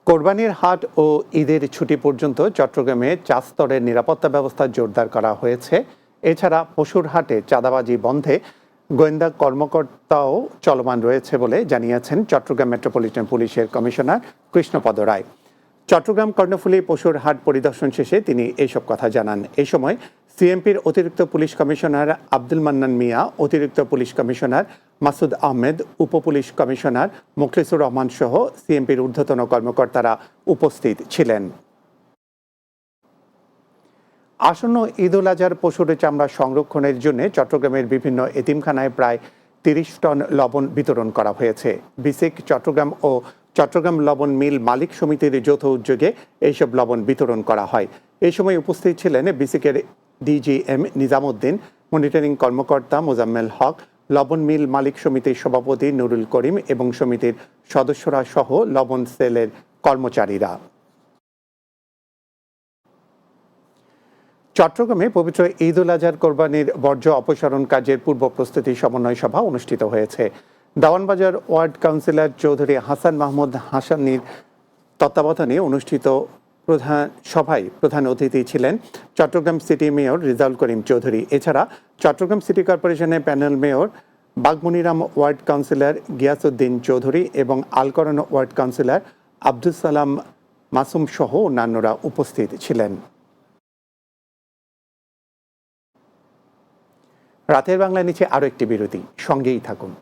কোরবানির হাট ও ঈদের ছুটি পর্যন্ত চট্টগ্রামে ৪ স্তরের নিরাপত্তা ব্যবস্থা জোরদার করা হয়েছে। এছাড়া পশুর হাটে চাঁদাবাজি বন্ধে গোয়েন্দা কর্মকর্তাও চলমান রয়েছে বলে জানিয়েছেন চট্টগ্রাম মেট্রোপলিটন পুলিশের কমিশনার কৃষ্ণপদ রায়। চট্টগ্রাম কর্ণফুলী পশুর হাট পরিদর্শন শেষে তিনি এইসব কথা জানান। এই সময় সিএমপির অতিরিক্ত পুলিশ কমিশনার আব্দুল মান্নান মিয়া, অতিরিক্ত পুলিশ কমিশনার মাসুদ আহমেদ, উপপুলিশ কমিশনার মুখলিসুর রহমান সহ সিএমপির ঊর্ধ্বতন কর্মকর্তারা উপস্থিত ছিলেন। আসন্ন ঈদ উল আজহার পশুর চামড়া সংরক্ষণের জন্য চট্টগ্রামের বিভিন্ন এতিমখানায় প্রায় ৩০ টন লবণ বিতরণ করা হয়েছে। বিসিক চট্টগ্রাম ও চট্টগ্রাম লবণ মিল মালিক সমিতির যৌথ উদ্যোগে এইসব লবণ বিতরণ করা হয়। এই সময় উপস্থিত ছিলেন বিসিকের ডিজিএম নিজামুদ্দিন, মনিটরিং কর্মকর্তা মোজাম্মেল হক, লবণ মিল মালিক সমিতির সভাপতি নুরুল করিম এবং সমিতির সদস্যরা সহ লবণ সেলের কর্মচারীরা। চট্টগ্রামে পবিত্র ঈদ উল আজহার কোরবানির বর্জ্য অপসারণ কাজের পূর্ব প্রস্তুতি সমন্বয় সভা অনুষ্ঠিত হয়েছে। দেওয়ানবাজার ওয়ার্ড কাউন্সিলর চৌধুরী হাসান মাহমুদ হাসানির তত্ত্বাবধানে অনুষ্ঠিত সভায় প্রধান অতিথি ছিলেন চট্টগ্রাম সিটি মেয়র রেজাউল করিম চৌধুরী। এছাড়া চট্টগ্রাম সিটি কর্পোরেশনের panel mayor Bagmoniram ward councillor Giasuddin Chowdhury এবং আলকরণ ওয়ার্ড কাউন্সিলর আব্দুল সালাম মাসুম সহ অন্যান্যরা উপস্থিত ছিলেন। রাতের বাংলা নিচে আরও একটি বিরতি, সঙ্গেই থাকুন।